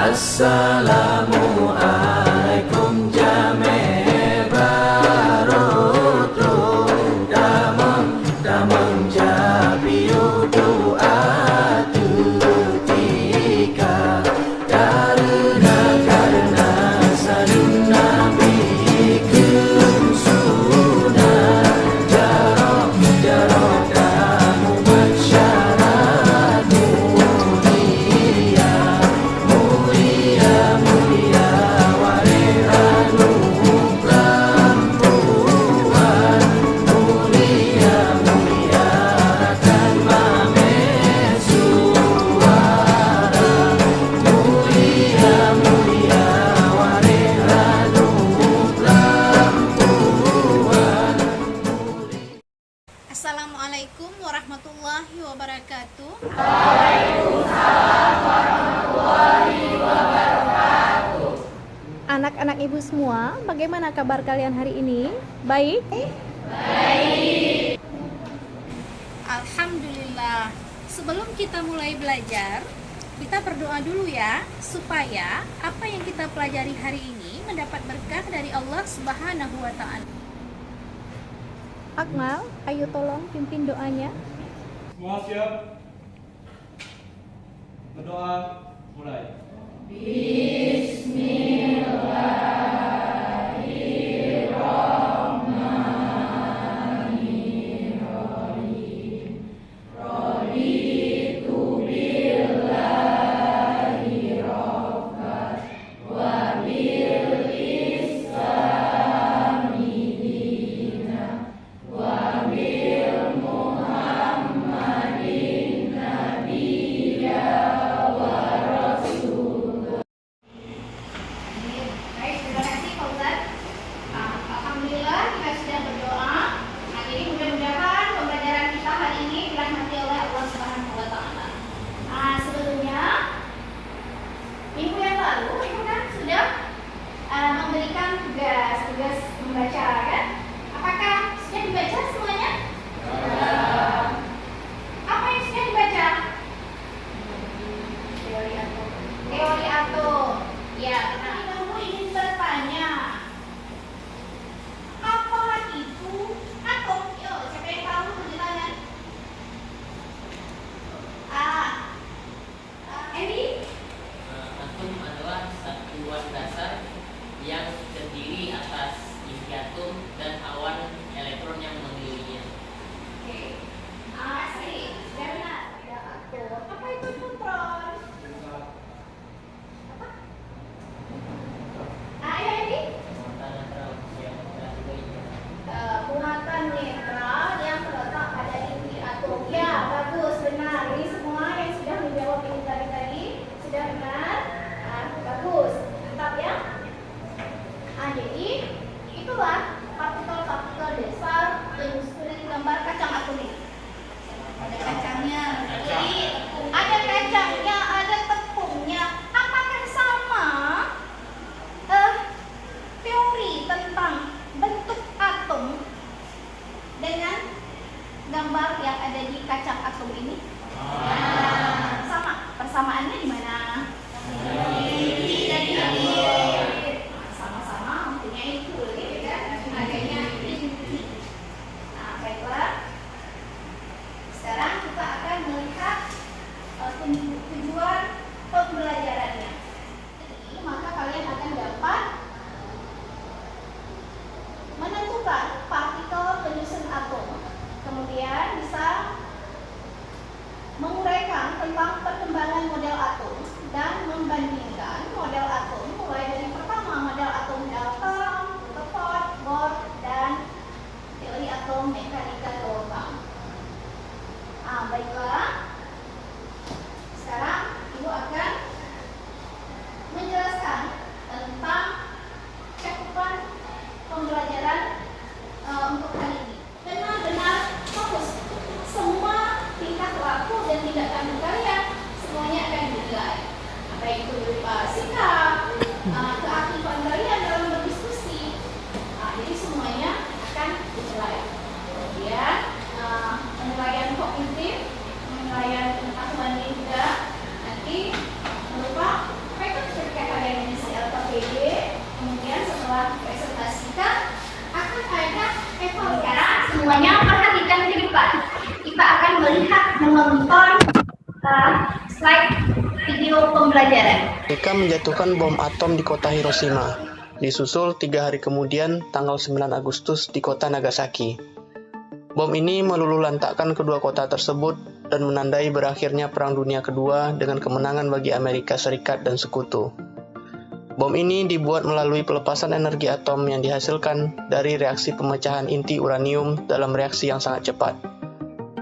Assalamualaikum jame barotro damang jabiu doa tutika karena salun nabi sunnah jarok kamu masyarakat mulia warehanu perempuan mulia rakan mame suara mulia warehanu perempuan. Assalamualaikum warahmatullahi wabarakatuh. Anak-anak ibu semua, bagaimana kabar kalian hari ini? Baik? Alhamdulillah. Sebelum kita mulai belajar, kita berdoa dulu ya, supaya apa yang kita pelajari hari ini mendapat berkah dari Allah Subhanahu wa Ta'ala. Akmal, ayo tolong pimpin doanya. Semua siap? Berdoa, mulai. Baik, terima kasih Pak Ustadz. Alhamdulillah kita sudah berdoa. Nah, jadi mudah-mudahan pembelajaran kita hari ini dirahmati oleh Allah Subhanahu wa Ta'ala. Sebelumnya minggu yang lalu itu kan sudah memberikan tugas membaca kan? Apakah sudah dibaca semuanya? Apa yang sudah dibaca? Teori atom. Ya, tapi kamu ingin bertanya, apa itu atom? Yo, siapa yang tahu tulis tangan? Edi? Atom adalah satuan dasar yang terdiri atas inti atom dan awan elektron yang mengelilinginya. Oke. Sri, sudah benar. Ya, atom. Apa itu neutron? Apa? Ayo Edi. Muatan netral yang berada di Muatan netral yang terletak pada inti atom. Ya, bagus, benar. Ini semua yang sudah menjawab ini tadi sudah benar. Bagus, mantap ya. Jadi itulah partikel-partikel dasar yang sudah digambar kacang atom ini. Ada kacangnya, jadi ada kacangnya, ada tepungnya. Apakah sama teori tentang bentuk atom dengan gambar yang ada di kacang atom ini? Sama. Persamaannya di mana? Sama-sama mempunyai itu, gitu kan? Adanya inti. Baiklah. Sekarang kita akan melihat tujuan pembelajarannya. Jadi, maka kalian akan dapat menentukan partikel penyusun atom. Kemudian bisa menguraikan tentang perkembangan model atom dan membandingkan model atom mulai dari pertama model atom Dalton, Rutherford, Bohr, dan teori atom mekanika gelombang. Baiklah. Sekarang Ibu akan menjelaskan tentang cakupan pembelajaran untuk hari ini. Benar-benar fokus. Semua tingkah laku dan tindakan kalian semuanya akan dinilai. Baik itu berupa sikap, keaktifan kalian dalam berdiskusi. Jadi semuanya akan dinilai. Kemudian penilaian kognitif, penilaian semuanya perhatikan ke depan. Kita akan menonton slide video pembelajaran. Amerika menjatuhkan bom atom di kota Hiroshima, disusul 3 hari kemudian tanggal 9 Agustus di kota Nagasaki. Bom ini meluluhlantakkan kedua kota tersebut dan menandai berakhirnya Perang Dunia Kedua dengan kemenangan bagi Amerika Serikat dan sekutu. Bom ini dibuat melalui pelepasan energi atom yang dihasilkan dari reaksi pemecahan inti uranium dalam reaksi yang sangat cepat.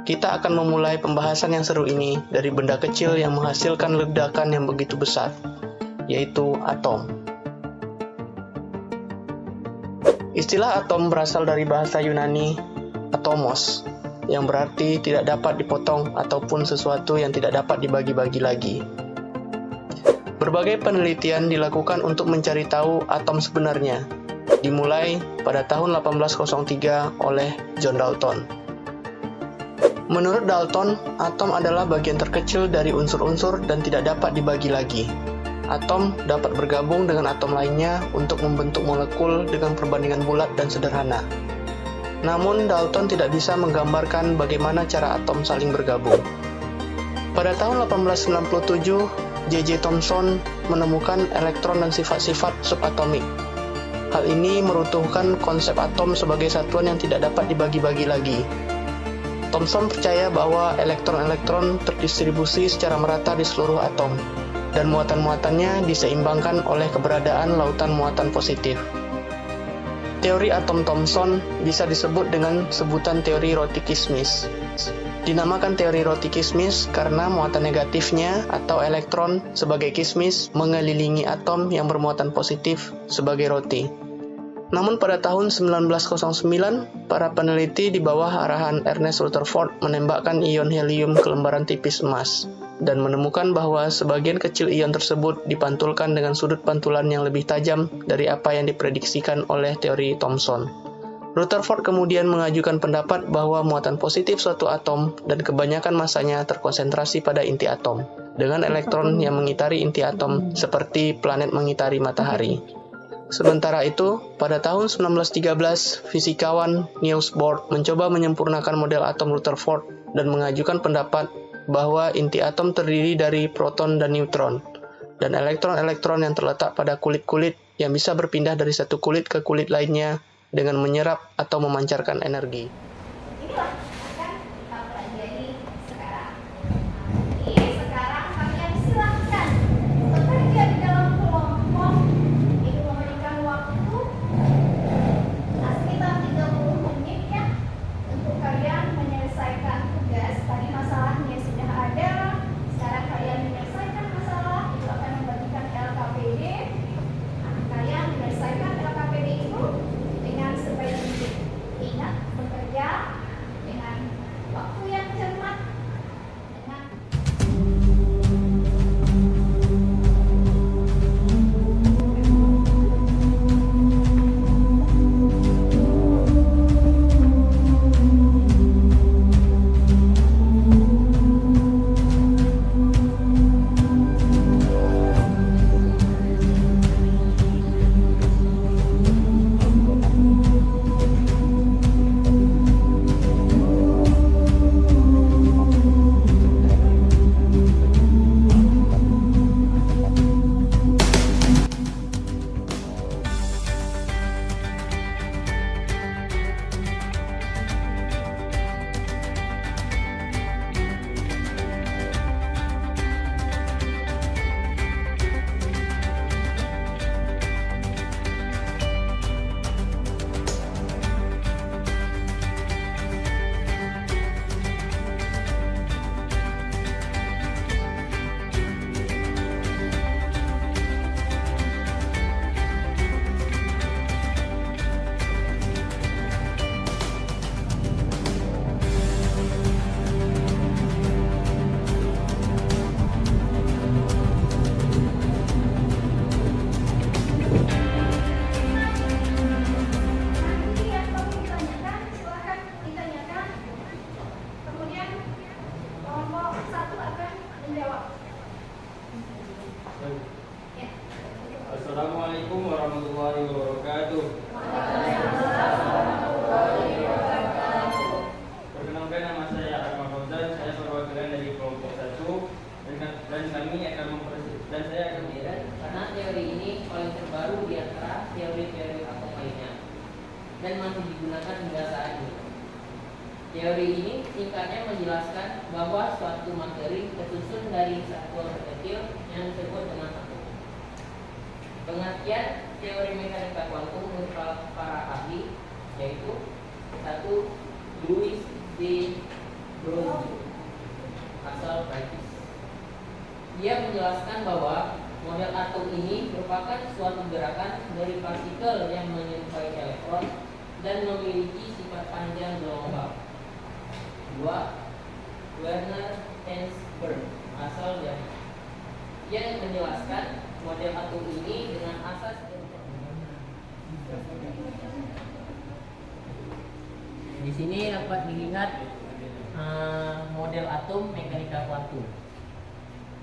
Kita akan memulai pembahasan yang seru ini dari benda kecil yang menghasilkan ledakan yang begitu besar, yaitu atom. Istilah atom berasal dari bahasa Yunani atomos, yang berarti tidak dapat dipotong ataupun sesuatu yang tidak dapat dibagi-bagi lagi. Berbagai penelitian dilakukan untuk mencari tahu atom sebenarnya, dimulai pada tahun 1803 oleh John Dalton. Menurut Dalton, atom adalah bagian terkecil dari unsur-unsur dan tidak dapat dibagi lagi. Atom dapat bergabung dengan atom lainnya untuk membentuk molekul dengan perbandingan bulat dan sederhana. Namun, Dalton tidak bisa menggambarkan bagaimana cara atom saling bergabung. Pada tahun 1897, J.J. Thomson menemukan elektron dan sifat-sifat subatomik. Hal ini meruntuhkan konsep atom sebagai satuan yang tidak dapat dibagi-bagi lagi. Thomson percaya bahwa elektron-elektron terdistribusi secara merata di seluruh atom, dan muatan-muatannya diseimbangkan oleh keberadaan lautan muatan positif. Teori atom Thomson bisa disebut dengan sebutan teori roti-kismis. Dinamakan teori roti-kismis karena muatan negatifnya atau elektron sebagai kismis mengelilingi atom yang bermuatan positif sebagai roti. Namun pada tahun 1909, para peneliti di bawah arahan Ernest Rutherford menembakkan ion helium ke lembaran tipis emas dan menemukan bahwa sebagian kecil ion tersebut dipantulkan dengan sudut pantulan yang lebih tajam dari apa yang diprediksikan oleh teori Thomson. Rutherford kemudian mengajukan pendapat bahwa muatan positif suatu atom dan kebanyakan masanya terkonsentrasi pada inti atom, dengan elektron yang mengitari inti atom seperti planet mengitari matahari. Sementara itu, pada tahun 1913, fisikawan Niels Bohr mencoba menyempurnakan model atom Rutherford dan mengajukan pendapat bahwa inti atom terdiri dari proton dan neutron, dan elektron-elektron yang terletak pada kulit-kulit yang bisa berpindah dari satu kulit ke kulit lainnya dengan menyerap atau memancarkan energi. Inilah akan kita pelajari sekarang. Jadi sekarang kalian silahkan bekerja di dalam kelompok. Ibu memberikan waktu sekitar 30 menit ya untuk kalian menyelesaikan tugas. Tadi masalahnya sudah ada. Sekarang kalian menyelesaikan masalah. Itu akan membagikan LKPD. Kalian menyelesaikan LKPD itu dengan sebaik mungkin. Ingat, bekerja dengan Teori ini singkatnya menjelaskan bahwa suatu materi tersusun dari satuan terkecil yang disebut dengan atom. Pengertian teori mekanika kuantum menurut para ahli yaitu satu, Louis D. Broglie, asal Prancis. Ia menjelaskan bahwa model atom ini merupakan suatu gerakan dari partikel yang menyerupai elektron dan memiliki sifat panjang gelombang. 2. Werner Heisenberg, asal Jerman. Ia menjelaskan model atom ini dengan asas di sini dapat dilihat model atom mekanika kuantum.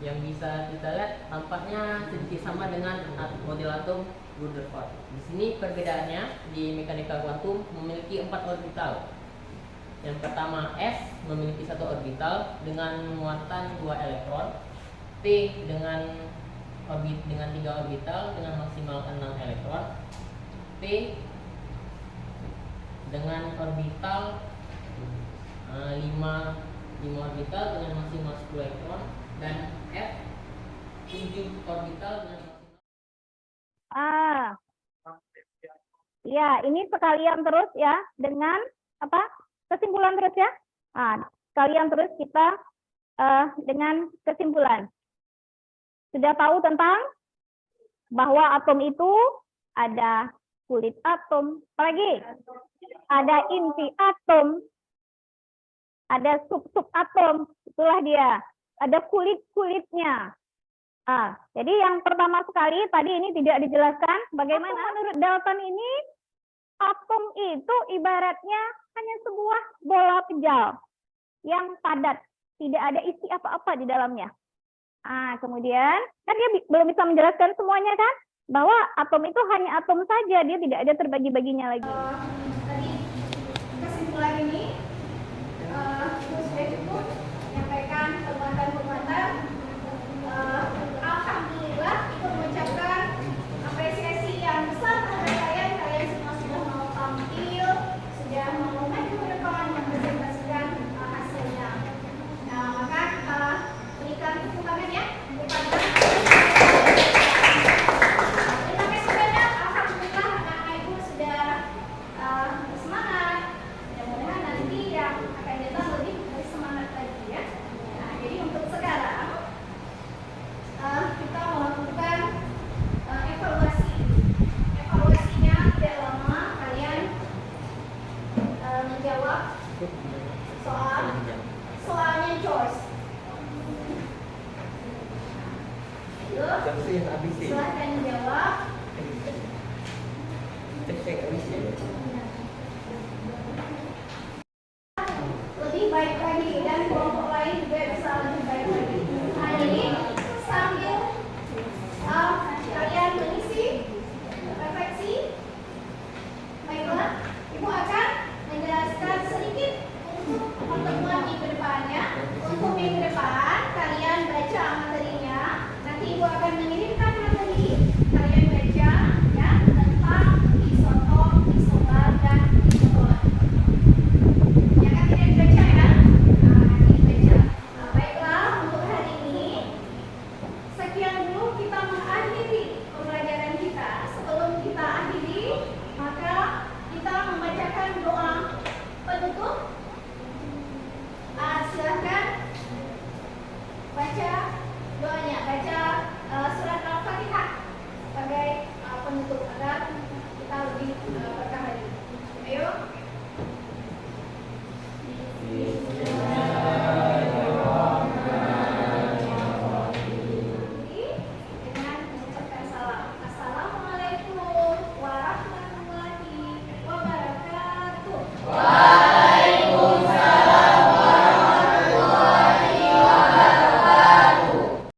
Yang bisa kita lihat tampaknya sedikit sama dengan model atom Rutherford. Di sini perbedaannya di mekanika kuantum memiliki 4 orbital. Yang pertama, S memiliki 1 orbital dengan muatan 2 elektron, P dengan 3 orbital dengan maksimal 6 elektron, P dengan orbital 5 orbital dengan maksimal 10 elektron, dan F 7 orbital dengan maksimal. Ya, ini sekalian terus ya dengan kesimpulan terus ya. Sekalian terus kita dengan kesimpulan. Sudah tahu tentang bahwa atom itu ada kulit atom, apalagi ada inti atom, ada sub-sub atom, itulah dia. Ada kulit-kulitnya. Jadi yang pertama sekali tadi ini tidak dijelaskan bagaimana menurut Dalton ini atom itu ibaratnya hanya sebuah bola pejal yang padat, tidak ada isi apa-apa di dalamnya. Kemudian kan dia belum bisa menjelaskan semuanya kan, bahwa atom itu hanya atom saja, dia tidak ada terbagi-baginya lagi. Tadi kesimpulan ini sudah cukup menyampaikan penguatan-penguatan. Alhamdulillah ikut mengucapkan apresiasi yang besar kepada kalian semua sudah mau tampil, sudah mau maju ke depan mempresentasikan hasilnya. Maka berikan tepuk tangan ya kepada terima kasih banyak. Alhamdulillah anak-anak ibu sudah bersemangat. Mudah-mudahan nanti yang akan datang lebih bersemangat lagi ya. Jadi untuk sekarang kita melakukan evaluasi. Evaluasinya tidak lama, kalian menjawab soalnya choice. Silahkan menjawab. Lebih baik lagi dan kelompok lain juga bisa lebih baik lagi. Jadi sambil kalian mengisi refleksi, baiklah, Ibu akan menjelaskan sedikit untuk pertemuan minggu depannya. Untuk minggu depan kalian baca materinya. Nanti Ibu akan mengirimkan materi, kalian baca ya tentang isotop, isobar dan isotopan. Yang tidak dibaca